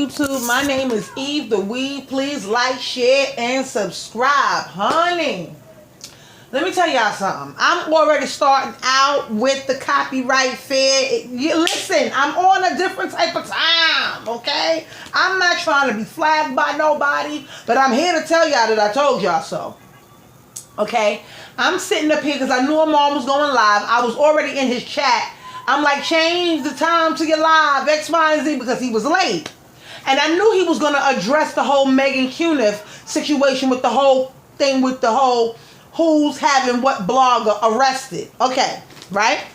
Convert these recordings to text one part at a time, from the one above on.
YouTube. My name is Eve the Weed. Please like, share, and subscribe. Honey, let me tell y'all something. I'm already starting out with the copyright fair. Listen, I'm on a different type of time, okay? I'm not trying to be flagged by nobody, but I'm here to tell y'all that I told y'all so. Okay? I'm sitting up here because I knew Armon was going live. I was already in his chat. I'm like, change the time to your live, X, Y, and Z, because he was late. And I knew he was going to address the whole Mehgan Cunnif situation with the whole thing with the whole who's having what blogger arrested. Okay, right?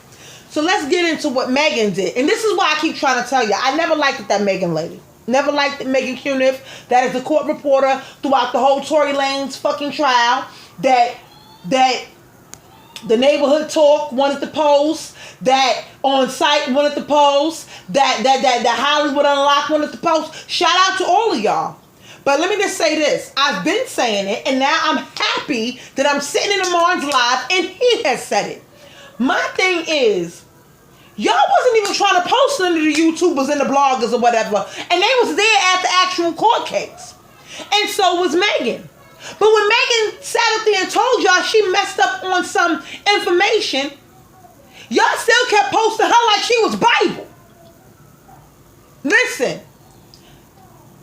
So let's get into what Mehgan did. And this is why I keep trying to tell you. I never liked that Mehgan lady. Never liked Mehgan Cunnif. That is the court reporter throughout the whole Tory Lanez fucking trial. That the neighborhood talk wanted to post, that on site wanted to post, that Hollywood Unlocked wanted to post. Shout out to all of y'all. But let me just say this. I've been saying it, and now I'm happy that I'm sitting in Armon's live and he has said it. My thing is, y'all wasn't even trying to post none of the YouTubers and the bloggers or whatever, and they was there at the actual court case. And so was Mehgan. But when Mehgan sat up there and told y'all she messed up on some information, y'all still kept posting her like she was Bible. Listen.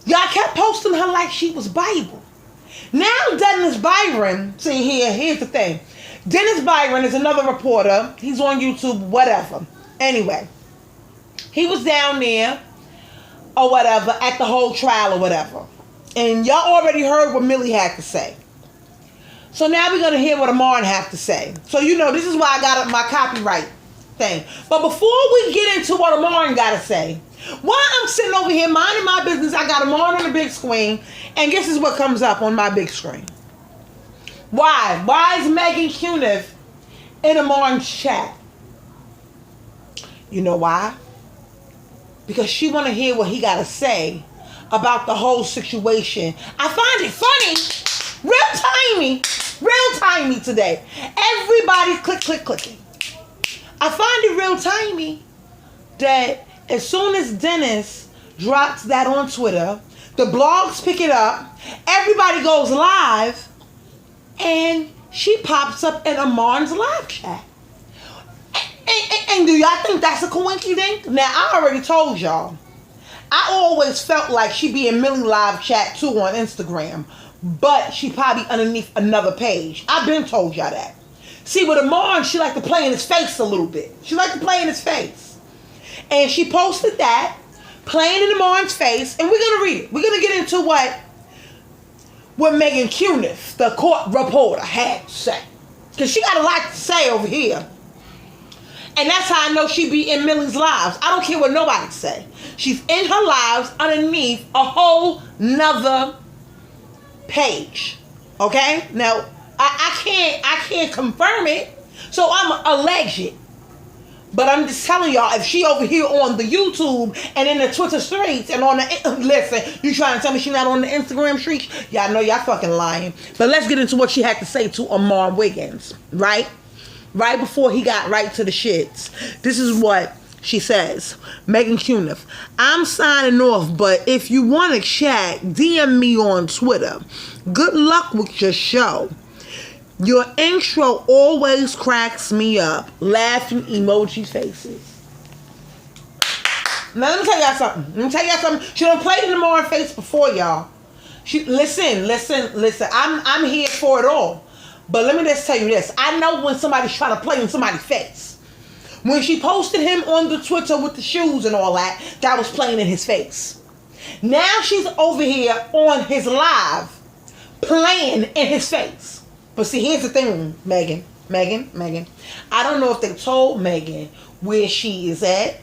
Y'all kept posting her like she was Bible. Now Dennis Byron, see here's the thing. Dennis Byron is another reporter. He's on YouTube, whatever. Anyway, he was down there or whatever at the whole trial or whatever. And y'all already heard what Millie had to say. So now we're going to hear what Armon have to say. So you know, this is why I got up my copyright thing. But before we get into what Armon got to say, while I'm sitting over here minding my business, I got Armon on the big screen. And guess is what comes up on my big screen. Why? Why is Mehgan Cunnif in Armon's chat? You know why? Because she want to hear what he got to say about the whole situation. I find it funny, real timey today. Everybody's clicking. I find it real timey that as soon as Dennis drops that on Twitter, the blogs pick it up, everybody goes live, and she pops up in Armon's live chat. And do y'all think that's a coincidence? Now, I already told y'all. I always felt like she be in Millie live chat too on Instagram, but she probably underneath another page. I've been told y'all that. See, with Armon, she like to play in his face a little bit. She like to play in his face. And she posted that, playing in Armon's face, and we're going to read it. We're going to get into what Mehgan Cunnif, the court reporter, had to say. Because she got a lot to say over here. And that's how I know she be in Millie's lives. I don't care what nobody say. She's in her lives underneath a whole nother page. Okay? Now, I can't confirm it, so I'm alleged. But I'm just telling y'all, if she over here on the YouTube and in the Twitter streets and on the... Listen, you trying to tell me she not on the Instagram streets? Y'all know y'all fucking lying. But let's get into what she had to say to Armon Wiggins, right? Right before he got right to the shits. This is what she says. Mehgan Cunnif. I'm signing off, but if you want to chat, DM me on Twitter. Good luck with your show. Your intro always cracks me up. Laughing emoji faces. Now let me tell y'all something. She done played it in Armon's face before, y'all. Listen. I'm here for it all. But let me just tell you this. I know when somebody's trying to play in somebody's face. When she posted him on the Twitter with the shoes and all that, that was playing in his face. Now she's over here on his live, playing in his face. But see, here's the thing, Mehgan. I don't know if they told Mehgan where she is at,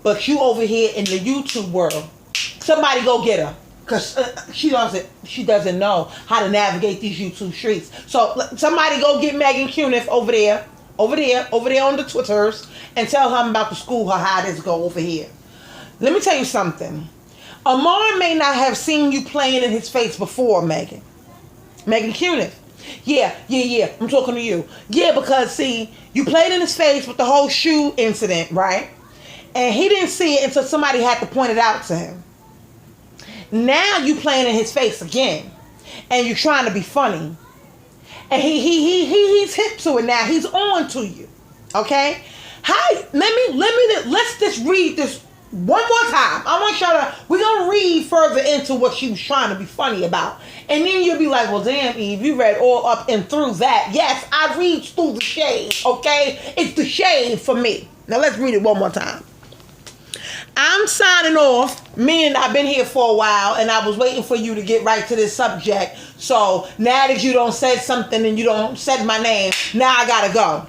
but you over here in the YouTube world, somebody go get her. Because she doesn't know how to navigate these YouTube streets. So somebody go get Mehgan Cunnif over there on the Twitters, and tell her I'm about to school her how this go over here. Let me tell you something. Armon may not have seen you playing in his face before, Mehgan Cunnif. Yeah, I'm talking to you. Yeah, because see, you played in his face with the whole shoe incident, right? And he didn't see it until somebody had to point it out to him. Now you playing in his face again, and you're trying to be funny, and he's hip to it now. He's on to you. Okay? Hi, let's just read this one more time. I want y'all to, we're gonna read further into what she was trying to be funny about. And then you'll be like, well, damn, Eve, you read all up and through that. Yes, I read through the shade, okay? It's the shade for me. Now let's read it one more time. I'm signing off, meaning I've been here for a while and I was waiting for you to get right to this subject. So now that you don't said something and you don't said my name, now I gotta go.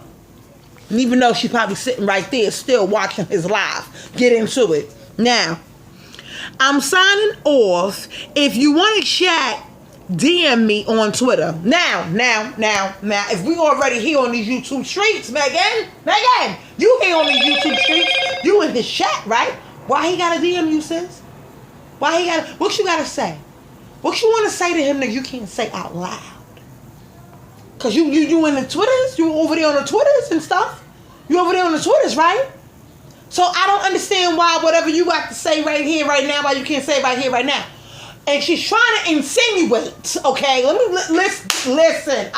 And even though she's probably sitting right there still watching his live. Get into it. Now, I'm signing off. If you want to chat, DM me on Twitter. Now, if we already here on these YouTube streets, Mehgan, you here on these YouTube streets, you in his chat, right? Why he gotta DM you, sis? Why he gotta, what you gotta say? What you want to say to him that you can't say out loud? Cause you in the Twitters, you over there on the Twitters and stuff. You over there on the Twitters, right? So I don't understand why whatever you got to say right here, right now, why you can't say it right here, right now. And she's trying to insinuate. Okay, listen.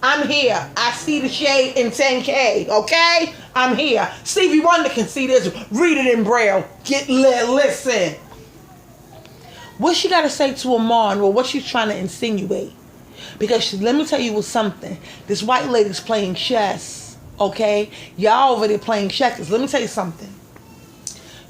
I'm here. I see the shade in 10K. Okay, I'm here. Stevie Wonder can see this. Read it in Braille. Listen. What she got to say to Armon, or what she's trying to insinuate? Because let me tell you something. This white lady's playing chess, okay? Y'all over there playing checkers. Let me tell you something.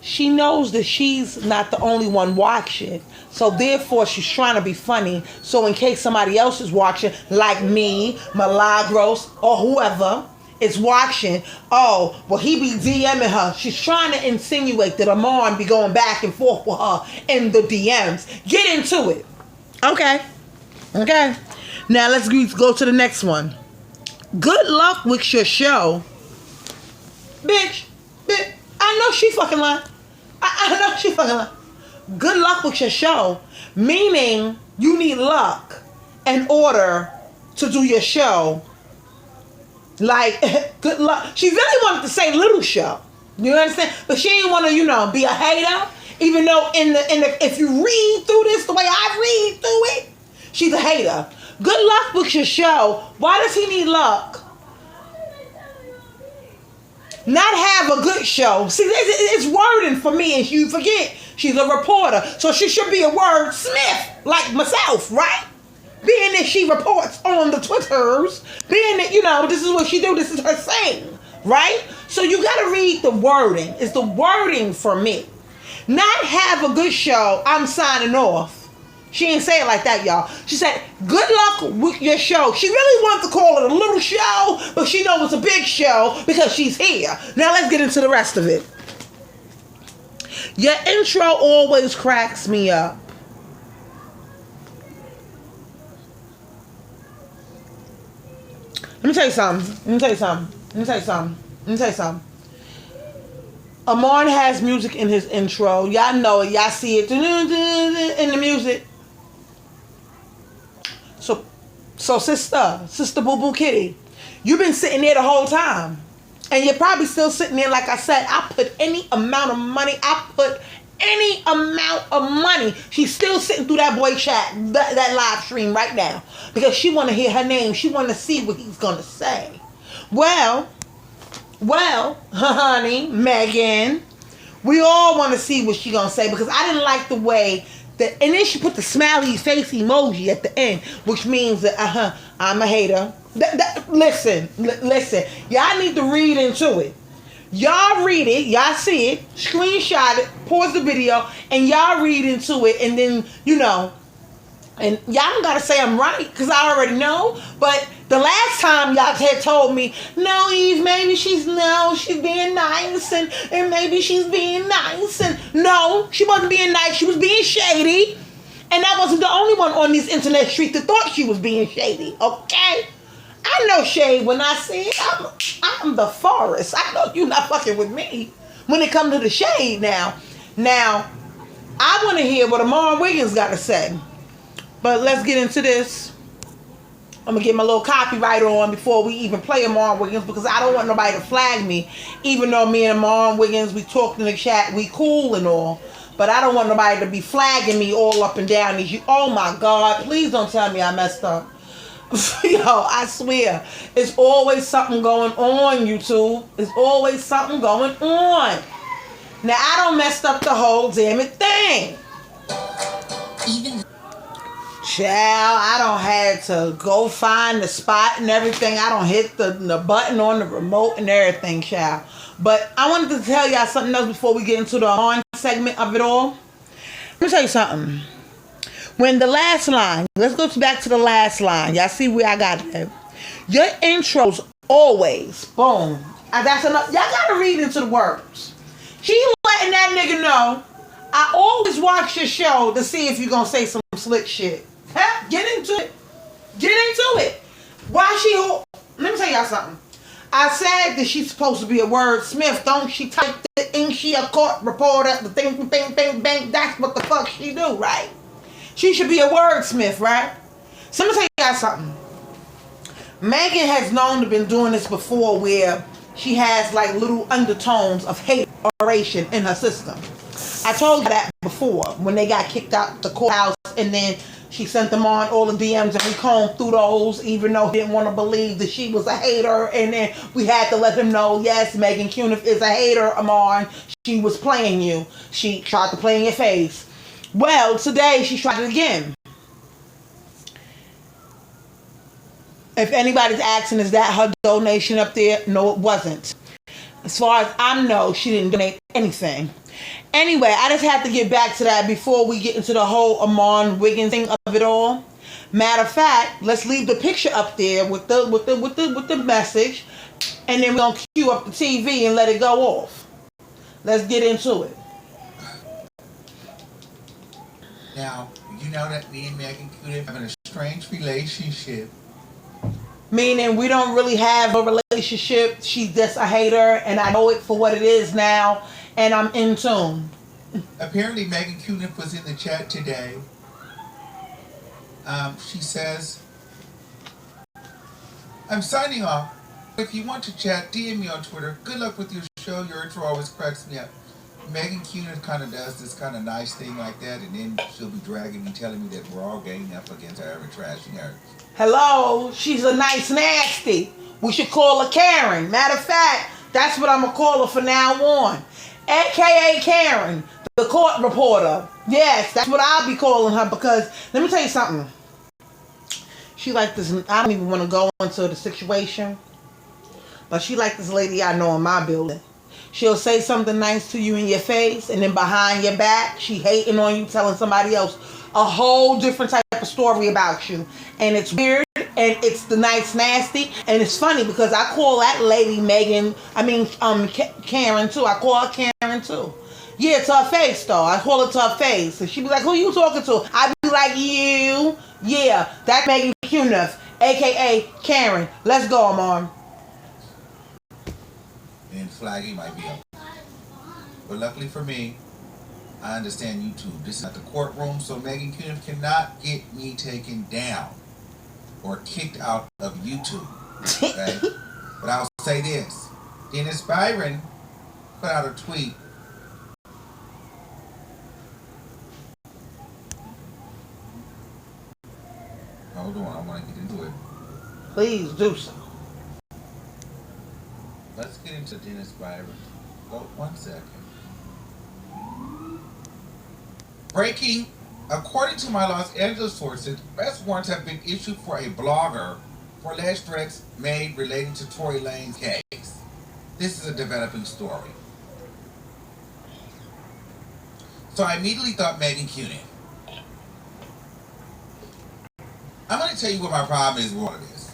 She knows that she's not the only one watching. So therefore, she's trying to be funny. So in case somebody else is watching, like me, Milagros, or whoever is watching, oh, well, he be DMing her. She's trying to insinuate that Armon be going back and forth with her in the DMs. Get into it. Okay. Now let's go to the next one. Good luck with your show. Bitch, I know she fucking lying. I know she fucking lying. Good luck with your show. Meaning you need luck in order to do your show. Like, good luck. She really wanted to say little show. You understand? But she didn't want to, be a hater. Even though if you read through this the way I read through it, she's a hater. Good luck with your show. Why does he need luck? Not have a good show. See, it's wording for me, and you forget she's a reporter, so she should be a wordsmith like myself, right? Being that she reports on the Twitters, being that, this is what she do, this is her thing, right? So you got to read the wording. It's the wording for me. Not have a good show, I'm signing off. She didn't say it like that, y'all. She said, good luck with your show. She really wanted to call it a little show, but she knows it's a big show because she's here. Now let's get into the rest of it. Your intro always cracks me up. Let me tell you something. Armon has music in his intro. Y'all know it. Y'all see it in the music. So sister Boo Boo Kitty, you've been sitting there the whole time. And you're probably still sitting there, like I said, I put any amount of money. She's still sitting through that boy chat, that live stream right now. Because she want to hear her name. She want to see what he's going to say. Well, honey, Mehgan, we all want to see what she going to say. Because I didn't like the way that, and then she put the smiley face emoji at the end, which means that, I'm a hater. Listen. Y'all need to read into it. Y'all read it, y'all see it, screenshot it, pause the video, and y'all read into it, and then, and y'all don't gotta say I'm right, because I already know, but the last time y'all had told me, no, Eve, maybe she's being nice, and maybe she's being nice, and no, she wasn't being nice, she was being shady, and I wasn't the only one on these internet streets that thought she was being shady, okay? I know shade when I see it. I'm the forest. I know you're not fucking with me when it comes to the shade now. Now, I want to hear what Armon Wiggins got to say. But let's get into this. I'm going to get my little copyright on before we even play Armon Wiggins, because I don't want nobody to flag me. Even though me and Armon Wiggins, we talked in the chat, we cool and all. But I don't want nobody to be flagging me all up and down these. Oh my God! Please don't tell me I messed up. Yo, I swear, it's always something going on, YouTube. It's always something going on. Now I don't messed up the whole damn it thing. Even child, I don't had to go find the spot and everything. I don't hit the button on the remote and everything, child. But I wanted to tell y'all something else before we get into the on segment of it all. Let me tell you something. When the last line, let's go back to the last line. Y'all see where I got it. Your intros always, boom. That's enough. Y'all gotta read into the words. She letting that nigga know, I always watch your show to see if you're gonna say some slick shit. Huh? Get into it. Get into it. Why she, let me tell y'all something. I said that she's supposed to be a wordsmith. Don't she type the ink, she a court reporter, the thing, bang, bang, bang. That's what the fuck she do, right? She should be a wordsmith, right? So let me tell y'all something. Mehgan has known to been doing this before where she has like little undertones of hate oration in her system. I told you that before when they got kicked out the courthouse and then she sent them on all the DMs and we combed through those even though he didn't want to believe that she was a hater, and then we had to let him know, yes, Mehgan Cunnif is a hater, Armon. She was playing you. She tried to play in your face. Well, today she tried it again. If anybody's asking, is that her donation up there? No, it wasn't. As far as I know, she didn't donate anything. Anyway, I just had to get back to that before we get into the whole Armon Wiggins thing of it all. Matter of fact, let's leave the picture up there with the message, and then we're gonna cue up the TV and let it go off. Let's get into it. Now, you know that me and Mehgan Cunnif have a strange relationship. Meaning we don't really have a relationship. She's just a hater, and I know it for what it is now, and I'm in tune. Apparently, Mehgan Cunnif was in the chat today. She says, I'm signing off. If you want to chat, DM me on Twitter. Good luck with your show. Your intro always cracks me up. Mehgan Cunnif kind of does this kind of nice thing like that, and then she'll be dragging me, telling me that we're all ganging up against her and trashing her. Hello, she's a nice nasty. We should call her Karen. Matter of fact, that's what I'm going to call her from now on. AKA Karen, the court reporter. Yes, that's what I'll be calling her because, let me tell you something. She like this, I don't even want to go into the situation, but she like this lady I know in my building. She'll say something nice to you in your face, and then behind your back, she hating on you, telling somebody else a whole different type of story about you. And it's weird, and it's the nice nasty, and it's funny because I call that lady Karen too. I call her Karen too. Yeah, to her face though. I call it to her face. And she be like, who you talking to? I be like, you. Yeah, that's Mehgan Cunnif, aka Karen. Let's go, Armon. And flagging might be up. But luckily for me, I understand YouTube. This is not the courtroom, so Mehgan Cunnif cannot get me taken down or kicked out of YouTube. Okay? But I'll say this. Dennis Byron put out a tweet. Hold on, I want to get into it. Please do so. Let's get into Dennis Byron. Oh, 1 second. Breaking. According to my Los Angeles sources, arrest warrants have been issued for a blogger for alleged threats made relating to Tory Lanez's case. This is a developing story. So I immediately thought Mehgan Cunnif. I'm going to tell you what my problem is with all of this.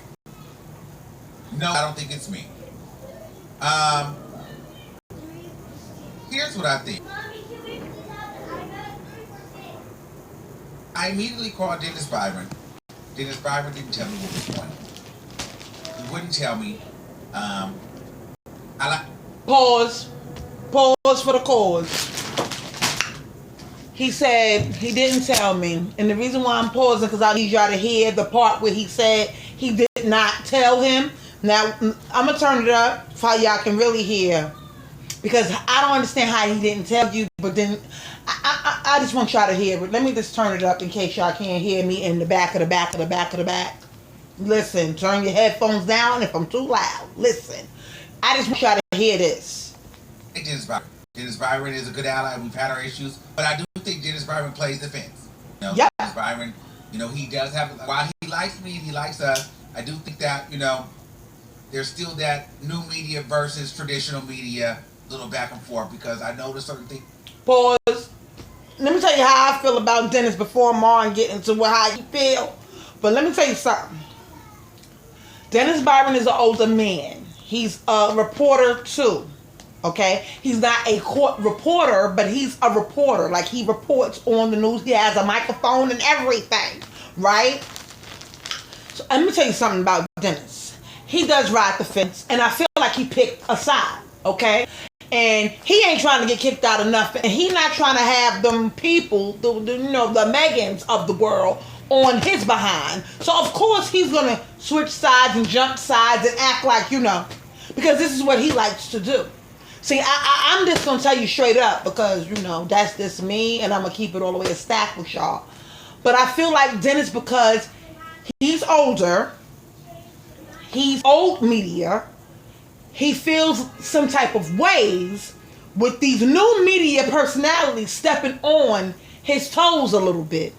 No, I don't think it's me. Here's what I think. I immediately called Dennis Byron. Dennis Byron didn't tell me what was going on. He wouldn't tell me. Pause for the cause. He said he didn't tell me, and the reason why I'm pausing because I need y'all to hear the part where he said he did not tell him. Now I'm gonna turn it up so y'all can really hear, because I don't understand how he didn't tell you, but then I just want y'all to hear it. Let me just turn it up in case y'all can't hear me in the back of the back of the back of the back. Listen, turn your headphones down if I'm too loud. Listen, I just want y'all to hear this. Dennis Byron is a good ally. We've had our issues, but I do think Dennis Byron plays defense. Yep. Dennis Byron, he does have. While he likes me and he likes us, I do think that there's still that new media versus traditional media little back and forth because I noticed certain things. Pause. Let me tell you how I feel about Dennis before Marn get into how you feel. But let me tell you something. Dennis Byron is an older man. He's a reporter too. Okay? He's not a court reporter, but he's a reporter. Like, he reports on the news. He has a microphone and everything. Right? So let me tell you something about Dennis. He does ride the fence, and I feel like he picked a side. Okay? And he ain't trying to get kicked out of nothing. And he's not trying to have them people, the Mehgans of the world, on his behind. So, of course, he's going to switch sides and jump sides and act like, because this is what he likes to do. See, I'm just going to tell you straight up because, that's just me, and I'm going to keep it all the way a stack with y'all. But I feel like Dennis, because he's older, he's old media, he feels some type of ways with these new media personalities stepping on his toes a little bit.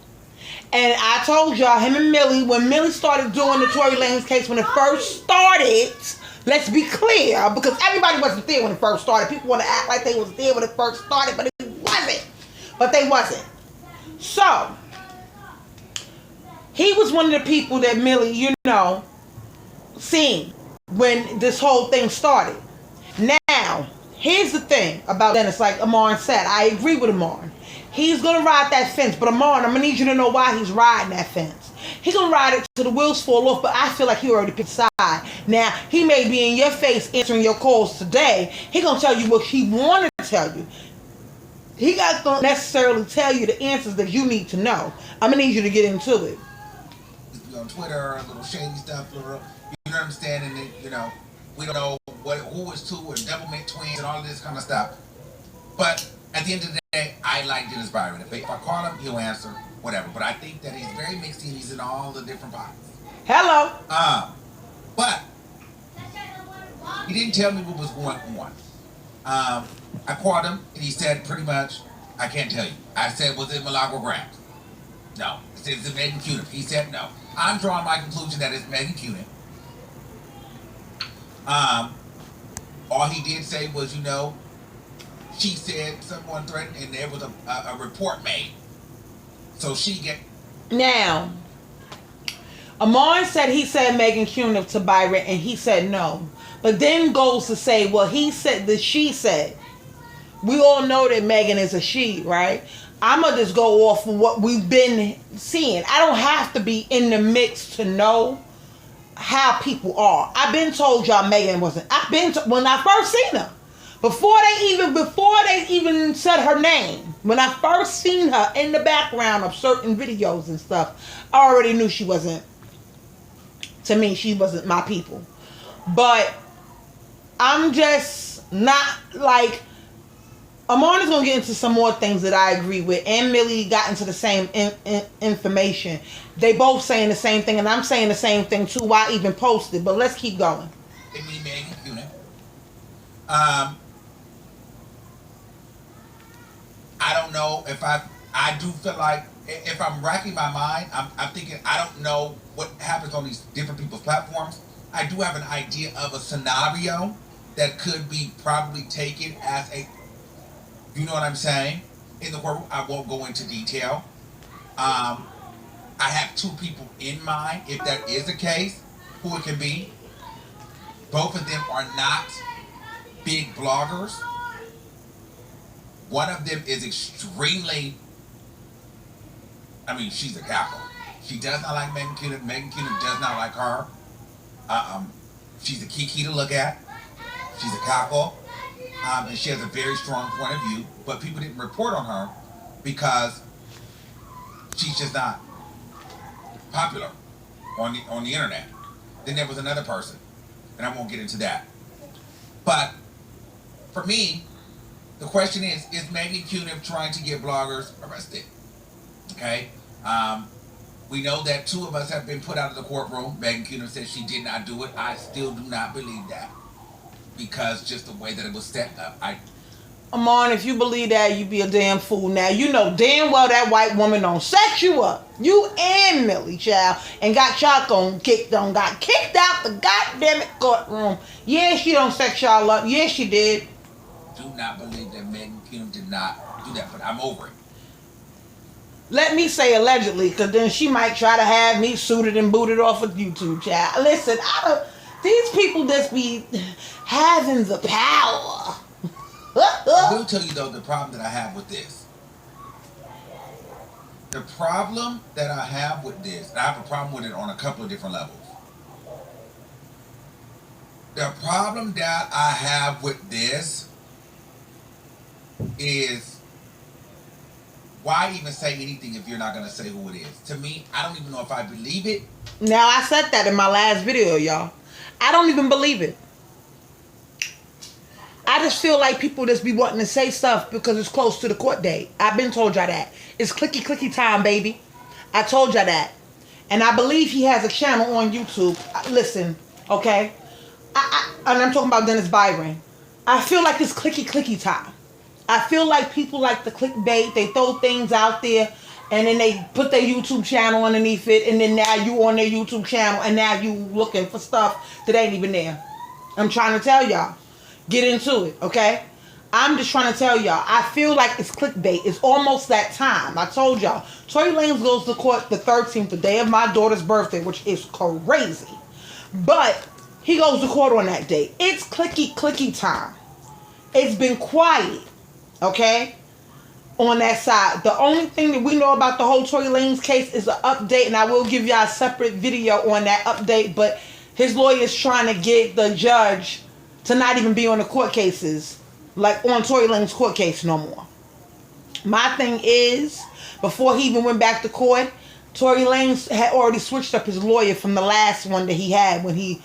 And I told y'all, him and Millie, when Millie started doing the Tory Lanez case when it first started, let's be clear, because everybody wasn't there when it first started. People want to act like they was there when it first started, but it wasn't. But they wasn't. So, he was one of the people that Millie, seen when this whole thing started. Now, here's the thing about Dennis, like Armon said. I agree with Armon. He's going to ride that fence, but Armon, I'm going to need you to know why he's riding that fence. He's going to ride it till the wheels fall off, but I feel like he already picked a side. Now, he may be in your face answering your calls today. He's going to tell you what he wanted to tell you. He got to necessarily tell you the answers that you need to know. I'm going to need you to get into it. On Twitter, a little shady stuff, you understand, and we don't know who is two or doublemint twins and all of this kind of stuff. But at the end of the day, I like Dennis Byron. If I call him, he'll answer, whatever. But I think that he's very mixed and he's in all the different pockets. Hello. But he didn't tell me what was going on. I called him and he said pretty much, I can't tell you. I said, was it Milagro Grams? No. I said, is it Mehgan Cunnif? He said no. I'm drawing my conclusion that it's Mehgan Cunnif. All he did say was, she said someone threatened and there was a report made. So she get... Now, Armon said he said Mehgan Cunnif to Byron and he said no. But then goes to say, well, he said that she said. We all know that Mehgan is a she, right? I'm going to just go off of what we've been seeing. I don't have to be in the mix to know how people are. I've been told y'all Mehgan wasn't. When I first seen her. Before they even said her name. When I first seen her in the background of certain videos and stuff, I already knew she wasn't. To me, she wasn't my people. But I'm just not like... Armon is going to get into some more things that I agree with. And Millie got into the same information. They both saying the same thing. And I'm saying the same thing too. Why I even posted. But let's keep going. It mean Mehgan Cunnif. I don't know if I do feel like if I'm racking my mind, I'm thinking I don't know what happens on these different people's platforms. I do have an idea of a scenario that could be probably taken as a... You know what I'm saying? In the courtroom, I won't go into detail. I have two people in mind, if that is the case, who it can be. Both of them are not big bloggers. One of them is extremely... she's a cackle. She does not like Mehgan Cunnif. Mehgan Cunnif does not like her. She's a kiki to look at. She's a cackle. And she has a very strong point of view, but people didn't report on her because she's just not popular on the internet. Then there was another person, and I won't get into that. But for me, The question is Mehgan Cunnif trying to get bloggers arrested? Okay. We know that 2 of us have been put out of the courtroom. Mehgan Cunnif says she did not do it. I still do not believe that, because just the way that it was set up. Armon, if you believe that, you be a damn fool. Now, you know damn well that white woman don't set you up. You and Millie, child, and got y'all kicked out the goddamn courtroom. Yeah, she don't set y'all up. Yeah, she did. Do not believe that Mehgan Cunnif did not do that, but I'm over it. Let me say allegedly, because then she might try to have me suited and booted off of YouTube, child. Listen, these people just be having the power. I will tell you, though, the problem that I have with this. The problem that I have with this, and I have a problem with it on a couple of different levels. The problem that I have with this is, why even say anything if you're not going to say who it is? To me, I don't even know if I believe it. Now, I said that in my last video, y'all. I don't even believe it. I just feel like people just be wanting to say stuff because it's close to the court date. I've been told y'all that. It's clicky time, baby. I told y'all that. And I believe he has a channel on YouTube. Listen, okay? And I'm talking about Dennis Byron. I feel like it's clicky time. I feel like people like the clickbait. They throw things out there and then they put their YouTube channel underneath it, and then now you on their YouTube channel and now you looking for stuff that ain't even there. I'm trying to tell y'all. Get into it, okay? I'm just trying to tell y'all. I feel like it's clickbait. It's almost that time. I told y'all. Tory Lanez goes to court the 13th, the day of my daughter's birthday, which is crazy. But he goes to court on that day. It's clicky time. It's been quiet, okay, on that side. The only thing that we know about the whole Tory Lanez case is an update, and I will give y'all a separate video on that update, but his lawyer is trying to get the judge to not even be on the court cases, like on Tory Lanez's court case no more. My thing is, before he even went back to court, Tory Lanez had already switched up his lawyer from the last one that he had when he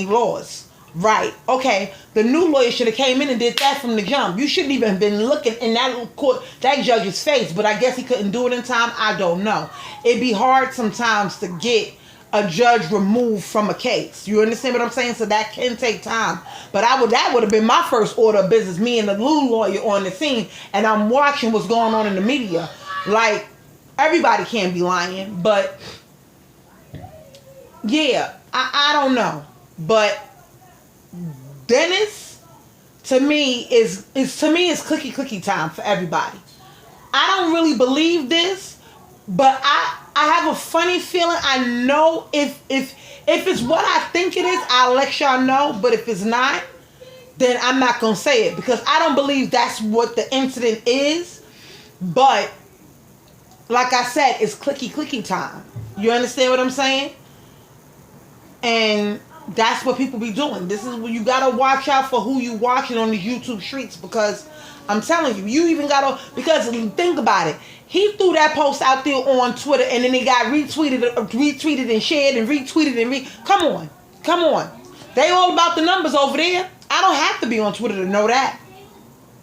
lost. Right. Okay. The new lawyer should have came in and did that from the jump. You shouldn't even have been looking in that court, that judge's face, but I guess he couldn't do it in time. I don't know. It'd be hard sometimes to get a judge removed from a case. You understand what I'm saying? So that can take time. But that would have been my first order of business, me and the new lawyer on the scene, and I'm watching what's going on in the media. Like, everybody can't be lying, but yeah, I don't know. But Dennis, to me, is clicky time for everybody. I don't really believe this, but I have a funny feeling. I know if it's what I think it is, I'll let y'all know. But if it's not, then I'm not gonna say it, because I don't believe that's what the incident is. But like I said, it's clicky time. You understand what I'm saying? And that's what people be doing. This is what you gotta watch out for, who you watching on the YouTube streets, because I'm telling you, you even gotta, because think about it. He threw that post out there on Twitter, and then it got retweeted and shared and retweeted and come on. They all about the numbers over there. I don't have to be on Twitter to know that.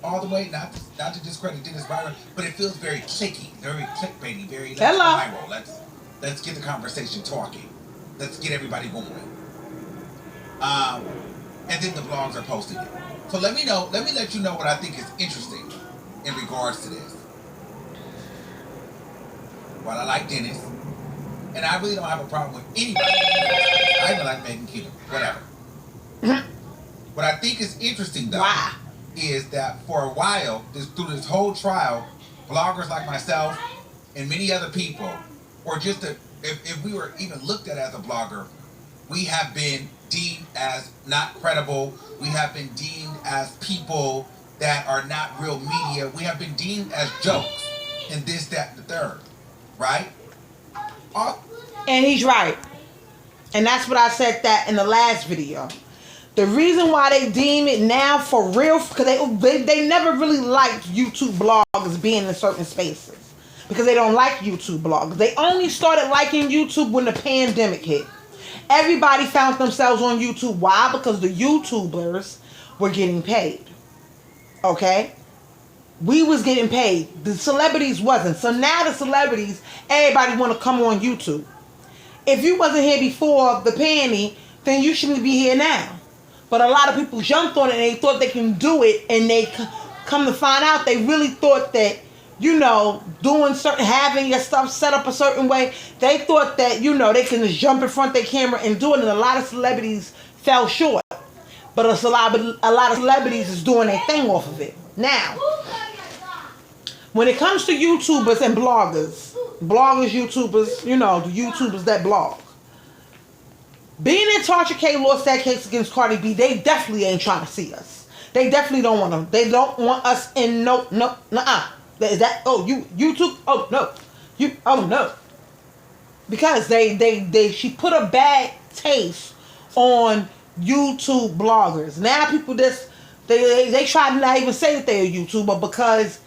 All the way, not to discredit Dennis Byron, but it feels very clicky, very clickbaity, very viral. Let's get the conversation talking. Let's get everybody going. And then the blogs are posting it. So let me let you know what I think is interesting in regards to this. While I like Dennis, and I really don't have a problem with anybody, I even like Mehgan Cunnif, whatever. What I think is interesting, though, is that for a while, through this whole trial, bloggers like myself and many other people, or just if we were even looked at as a blogger, we have been deemed as not credible. We have been deemed as people that are not real media. We have been deemed as jokes and this, that, and the third. Right? And he's right. And that's what I said that in the last video. The reason why they deem it now for real, because they never really liked YouTube bloggers being in certain spaces, because they don't like YouTube bloggers. They only started liking YouTube when the pandemic hit. Everybody found themselves on YouTube. Why? Because the YouTubers were getting paid. Okay? we was getting paid. The celebrities wasn't. So now the celebrities, everybody want to come on YouTube. If you wasn't here before the panty, then you shouldn't be here now. But a lot of people jumped on it and they thought they can do it, and they come to find out they really thought that, you know, having your stuff set up a certain way, they thought that, you know, they can just jump in front of their camera and do it, and a lot of celebrities fell short. But a lot of celebrities is doing their thing off of it. Now, when it comes to YouTubers and bloggers, YouTubers, you know, the YouTubers that blog, being that Tasha K lost that case against Cardi B, they definitely ain't trying to see us. They definitely don't want them. They don't want us in Is that, oh, YouTube, oh, no. Oh, no. Because she put a bad taste on YouTube bloggers. Now people they try to not even say that they're a YouTuber because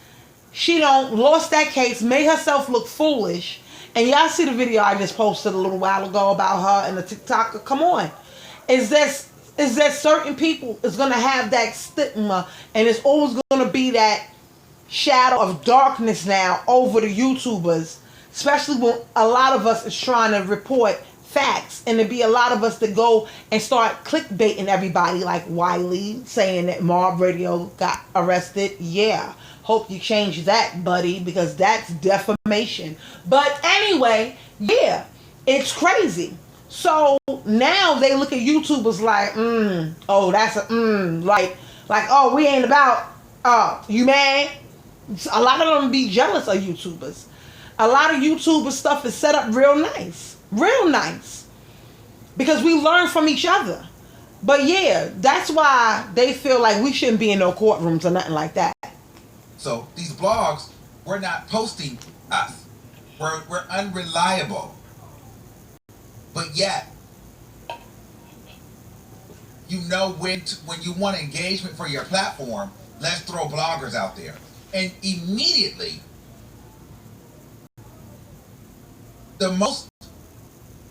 she lost that case, made herself look foolish. And y'all see the video I just posted a little while ago about her and the TikToker. Come on. Is there certain people is going to have that stigma, and it's always going to be that shadow of darkness now over the YouTubers, especially when a lot of us is trying to report facts, and there be a lot of us that go and start clickbaiting everybody, like Wiley saying that Mob Radio got arrested. Yeah, hope you change that, buddy, because that's defamation. But anyway, yeah, it's crazy. So now they look at YouTubers like, oh, that's like, oh, we ain't about, you mad? A lot of them be jealous of YouTubers. A lot of YouTuber stuff is set up real nice. Real nice. Because we learn from each other. But yeah, that's why they feel like we shouldn't be in no courtrooms or nothing like that. So these blogs, we're not posting us. We're unreliable. But yet, you know, when you want engagement for your platform, let's throw bloggers out there. And immediately, the most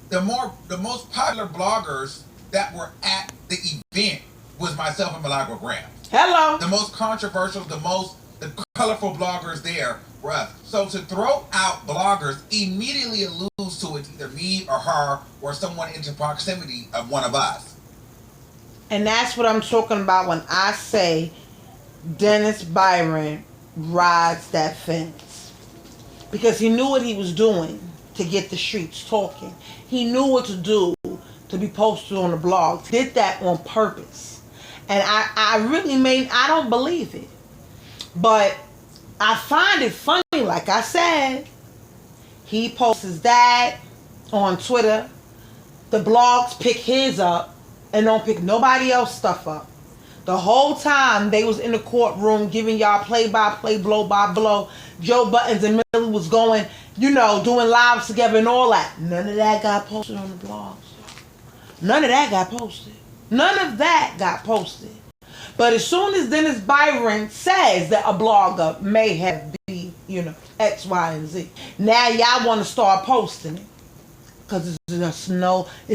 popular bloggers that were at the event was myself and Milagro Graham. Hello. The most controversial, the colorful bloggers there were us. So to throw out bloggers immediately alludes to it's either me or her or someone into proximity of one of us. And that's what I'm talking about when I say Dennis Byron rides that fence. Because he knew what he was doing to get the streets talking. He knew what to do to be posted on the blog. Did that on purpose. And I don't believe it. But I find it funny, like I said. He posts that on Twitter. The blogs pick his up and don't pick nobody else stuff up. The whole time they was in the courtroom giving y'all play-by-play, blow-by-blow. Joe Buttons and Millie was going, you know, doing lives together and all that. None of that got posted on the blogs. None of that got posted. None of that got posted. But as soon as Dennis Byron says that a blogger may have been, you know, X, Y, and Z, now y'all want to start posting it. Because is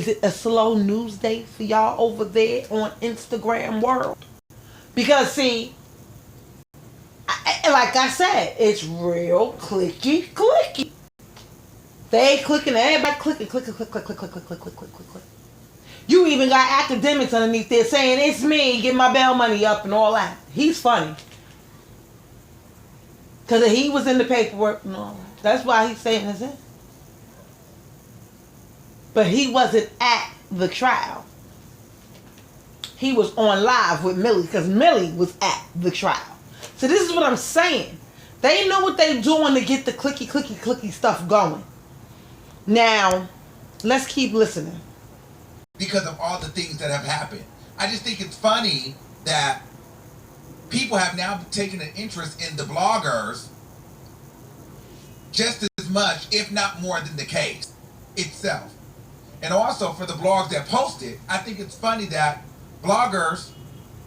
it a slow news day for y'all over there on Instagram world? Because see, like I said, it's real clicky. They clicking, everybody click. You even got academics underneath there saying, it's me, get my bail money up and all that. He's funny. Because he was in the paperwork and all that. That's why he's saying this. But he wasn't at the trial. He was on live with Millie because Millie was at the trial. So this is what I'm saying. They know what they're doing to get the clicky stuff going. Now, let's keep listening. Because of all the things that have happened. I just think it's funny that people have now taken an interest in the bloggers just as much, if not more, than the case itself. And also for the blogs that posted, I think it's funny that bloggers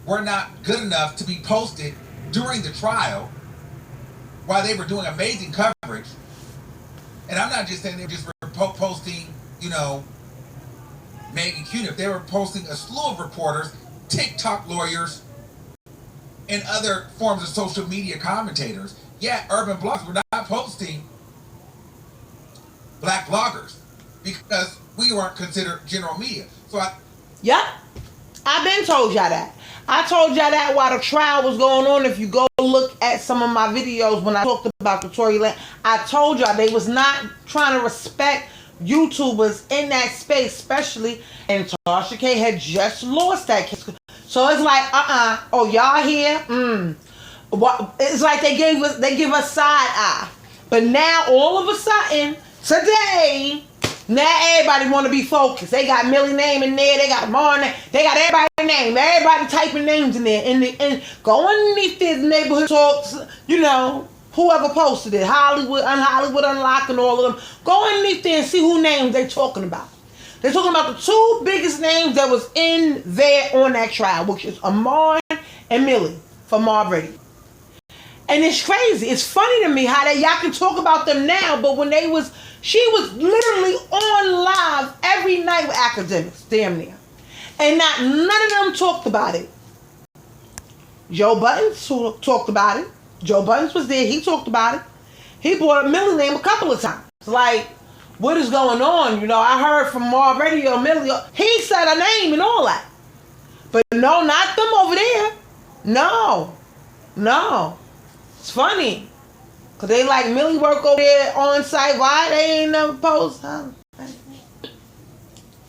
were not good enough to be posted during the trial while they were doing amazing coverage. And I'm not just saying they were just posting, you know, Mehgan Cunnif. They were posting a slew of reporters, TikTok lawyers, and other forms of social media commentators, yet urban blogs were not posting black bloggers because we weren't considered general media. Yep. I've been told y'all that. I told y'all that while the trial was going on. If you go look at some of my videos when I talked about the Tory Lane, I told y'all they was not trying to respect YouTubers in that space, especially, and Tasha K had just lost that case. So it's like, oh, y'all here? What? It's like they give us side eye. But now all of a sudden, today, now everybody want to be focused. They got Millie name in there. They got Martin. They got everybody's name. Everybody typing names in there. And go underneath these neighborhood talks, you know, whoever posted it, Hollywood Unlocked and all of them. Go underneath there and see who names they talking about. They're talking about the two biggest names that was in there on that trial, which is Armon and Millie from Marbury. And it's crazy. It's funny to me how y'all can talk about them now, but when she was literally on live every night with academics, damn near. And none of them talked about it. Joe Buttons talked about it. Joe Buttons was there. He talked about it. He brought up Millie's name a couple of times. Like, what is going on? You know, I heard from Marv Radio, Millie. He said her name and all that. But no, not them over there. No. It's funny. Because they like Millie work over there on site. Why they ain't never post?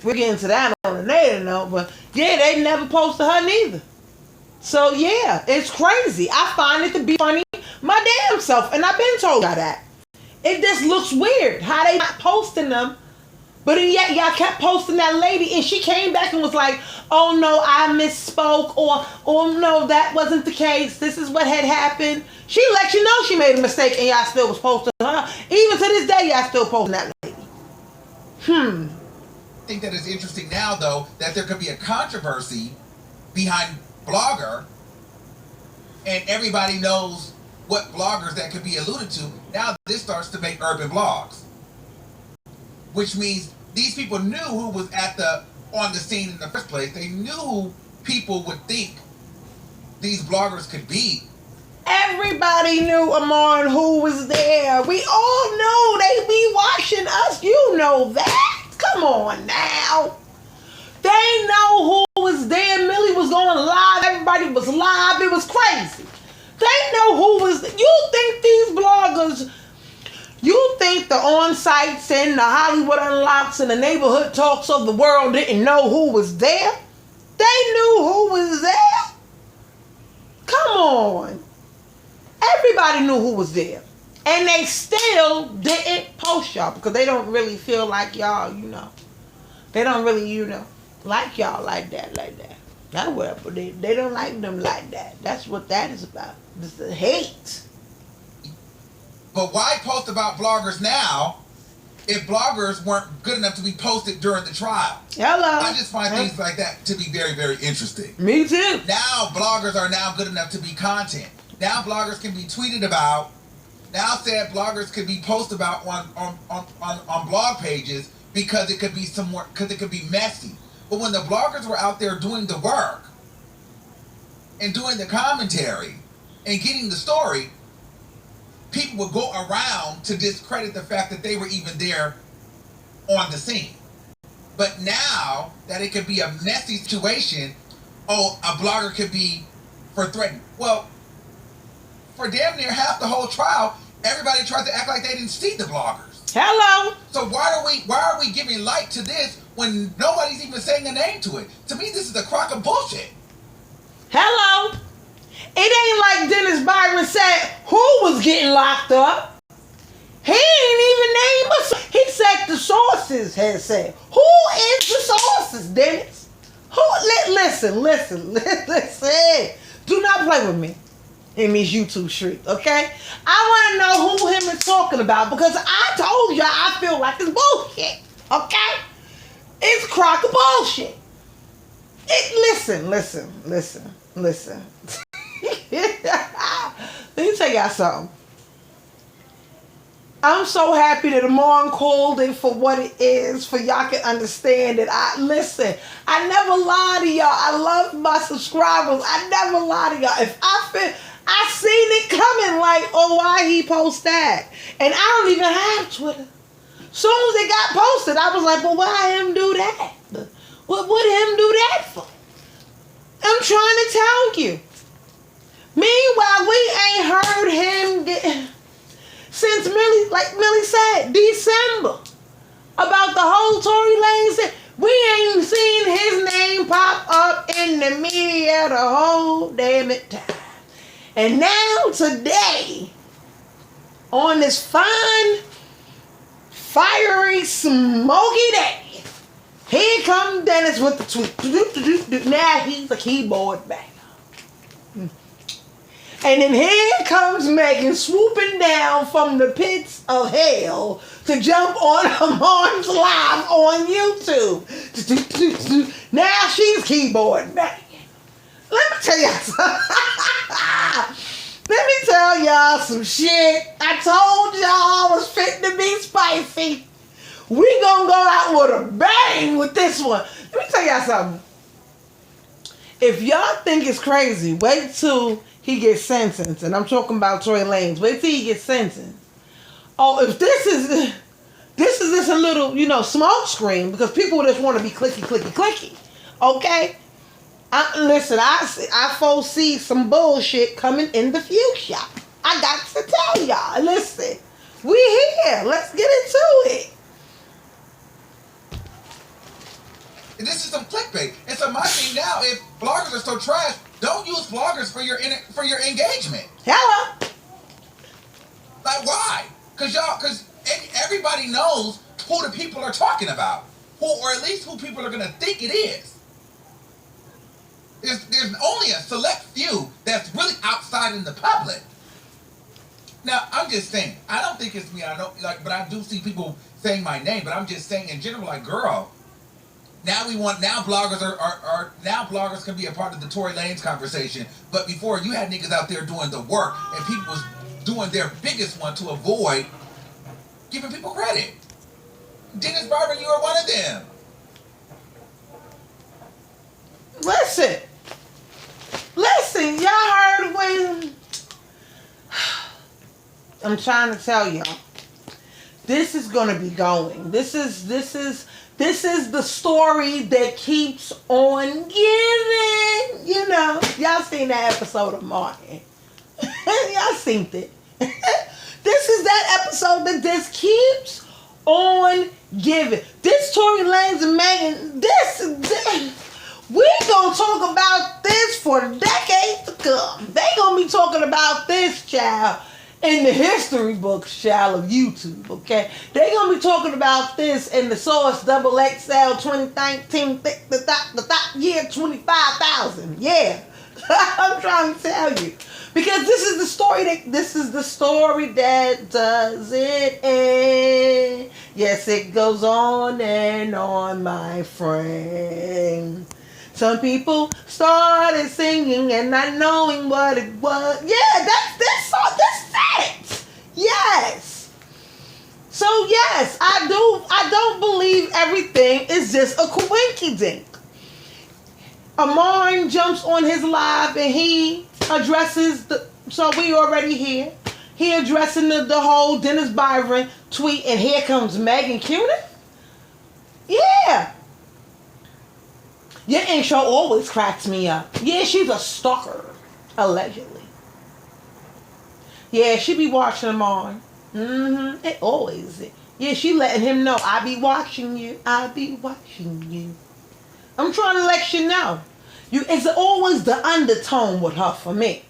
We're getting to that on the later note. But yeah, they never posted her neither. So yeah, it's crazy. I find it to be funny my damn self. And I've been told y'all that. It just looks weird how they not posting them. But yet y'all kept posting that lady, and she came back and was like, oh no, I misspoke, or oh no, that wasn't the case. This is what had happened. She let you know she made a mistake, and y'all still was posting her. Even to this day, y'all still posting that lady. I think that it's interesting now, though, that there could be a controversy behind blogger, and everybody knows what bloggers that could be alluded to. Now this starts to make urban blogs, which means these people knew who was on the scene in the first place. They knew who people would think these bloggers could be. Everybody knew Armon who was there. We all know they be watching us. You know that. Come on now. They know who was there. Millie was going live. Everybody was live. It was crazy. They know who was there. You think these bloggers, you think the on-sites and the Hollywood Unlocks and the neighborhood talks of the world didn't know who was there? They knew who was there. Come on. Everybody knew who was there. And they still didn't post y'all because they don't really feel like y'all, you know. They don't really, you know, like y'all like that. That's what, but they don't like them like that. That's what that is about. It's the hate. But why post about bloggers now if bloggers weren't good enough to be posted during the trial? Hello. I just find things like that to be very, very interesting. Me too. Now bloggers are now good enough to be content. Now bloggers can be tweeted about. Now said bloggers could be posted about on blog pages because it could be messy. But when the bloggers were out there doing the work and doing the commentary and getting the story, people would go around to discredit the fact that they were even there on the scene. But now that it could be a messy situation, a blogger could be for threatening. Well, for damn near half the whole trial, everybody tried to act like they didn't see the bloggers. Hello. So why are we giving light to this when nobody's even saying a name to it? To me, this is a crock of bullshit. Hello. It ain't like Dennis Byron said who was getting locked up. He ain't even named us. He said the sources had said. Who is the sources, Dennis? Listen. Do not play with me in these YouTube streets, okay? I want to know who him is talking about because I told you I feel like it's bullshit, okay? It's crock of bullshit. Listen. Let me tell y'all something. I'm so happy that Armon called it for what it is, for y'all can understand it. I never lie to y'all. I love my subscribers. I never lie to y'all. If I seen it coming, like, oh, why he post that? And I don't even have Twitter. Soon as it got posted, I was like, well, why him do that? What would him do that for? I'm trying to tell you. Meanwhile, we ain't heard him since Millie, like Millie said, December. About the whole Tory Lanez thing. We ain't seen his name pop up in the media the whole damn it time. And now today, on this fine, fiery, smoky day, here comes Dennis with the tweet. Now he's a keyboard banger. And then here comes Mehgan swooping down from the pits of hell to jump on Armon's live on YouTube. Now she's keyboard banging. Let me tell y'all something. Let me tell y'all some shit. I told y'all I was fit to be spicy. We gonna go out with a bang with this one. Let me tell y'all something. If y'all think it's crazy, wait till he gets sentenced. And I'm talking about Tory Lanez. Wait till he gets sentenced. Oh, if this is just a little, smoke screen, because people just want to be clicky. Okay? Listen, I foresee some bullshit coming in the future. I got to tell y'all. Listen, we here. Let's get into it. This is some clickbait. And so my thing now, if bloggers are so trash, don't use bloggers for your engagement. Hello. Like, why? Because everybody knows who the people are talking about, or at least who people are gonna think it is. There's only a select few that's really outside in the public. Now, I'm just saying, I don't think it's me. But I do see people saying my name. But I'm just saying in general, like, girl. Now bloggers can be a part of the Tory Lanez conversation. But before, you had niggas out there doing the work, and people was doing their biggest one to avoid giving people credit. Dennis Barber, you are one of them. Listen, y'all heard when I'm trying to tell y'all. This is gonna be going. This is the story that keeps on giving. Y'all seen that episode of Martin. Y'all seen it. This is that episode that just keeps on giving. This Tory Lanez and Mehgan, this we gonna talk about this for decades to come. They gonna be talking about this, child, in the history books, child, of YouTube, okay? They gonna be talking about this in the Source XXL 2019, the year 25,000. Yeah. I'm trying to tell you. Because this is the story that doesn't end. Yes, it goes on and on, my friend. Some people started singing and not knowing what it was. Yeah, that's it. Yes. So yes, I don't believe everything is just a coinkydink. Armon jumps on his live and he addresses so we already here. He addressing the whole Dennis Byron tweet, and here comes Mehgan Cunnif. Yeah. Your intro always cracks me up. Yeah, she's a stalker, allegedly. Yeah, she be watching him on. It always is. Yeah, she letting him know, I be watching you. I be watching you. I'm trying to let you know. It's always the undertone with her for me.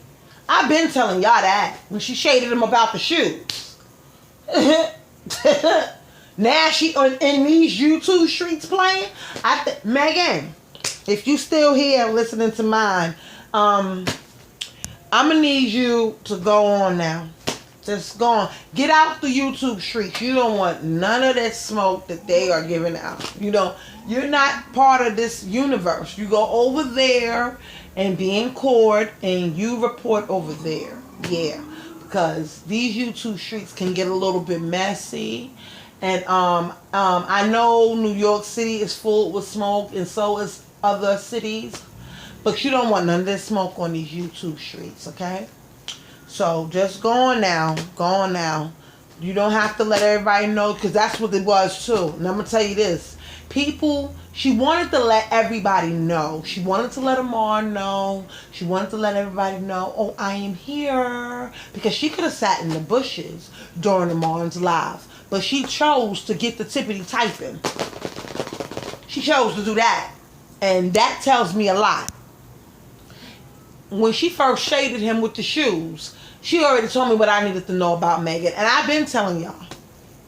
I've been telling y'all that when she shaded him about the shoes. Now she in these YouTube streets playing. Mehgan, if you still here listening to mine, I'm gonna need you to go on now. Just go on. Get out the YouTube streets. You don't want none of that smoke that they are giving out. You're not part of this universe. You go over there and be in court and you report over there. Yeah. because these YouTube streets can get a little bit messy. And I know New York City is full with smoke, and so is other cities. But you don't want none of this smoke on these YouTube streets, okay? So just go on now. Go on now. You don't have to let everybody know, because that's what it was too. And I'm going to tell you this. People, she wanted to let everybody know. She wanted to let Armon know. She wanted to let everybody know, oh, I am here. Because she could have sat in the bushes during Armon's live. But she chose to get the tippity typing. She chose to do that. And that tells me a lot. When she first shaded him with the shoes, she already told me what I needed to know about Mehgan. And I've been telling y'all.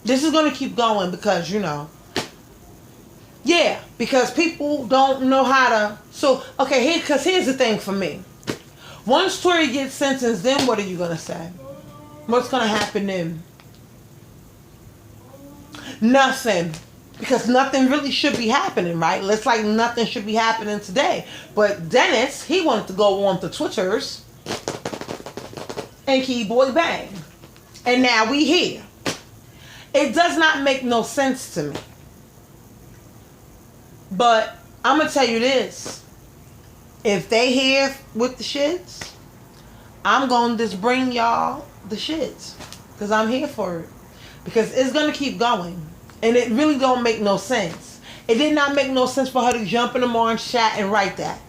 This is going to keep going because, you know. Yeah, because people don't know how to. So, okay, because here's the thing for me. Once Tori gets sentenced, then what are you going to say? What's going to happen then? Nothing. Because nothing really should be happening, right? It's like nothing should be happening today. But Dennis, he wanted to go on to Twitters and keyboard bang. And now we here. It does not make no sense to me. But I'm going to tell you this. If they here with the shits, I'm going to just bring y'all the shits. Because I'm here for it. Because it's going to keep going. And it really don't make no sense. It did not make no sense for her to jump in the Martin's chat and write that.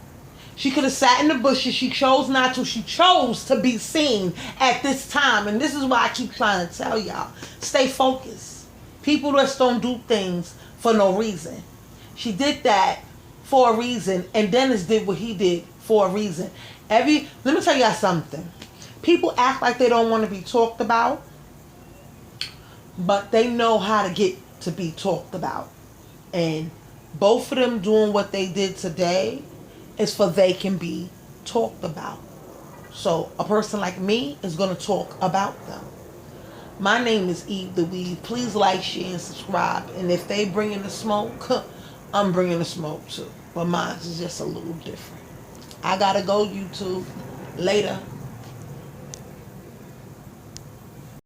She could have sat in the bushes. She chose not to. She chose to be seen at this time. And this is why I keep trying to tell y'all. Stay focused. People just don't do things for no reason. She did that for a reason. And Dennis did what he did for a reason. Let me tell y'all something. People act like they don't want to be talked about. But they know how to get to be talked about. And both of them doing what they did today is for they can be talked about. So a person like me is going to talk about them. My name is Eve the Weave. Please like, share, and subscribe. And if they bring in the smoke, I'm bringing the smoke too. But mine is just a little different. I gotta go, YouTube. Later.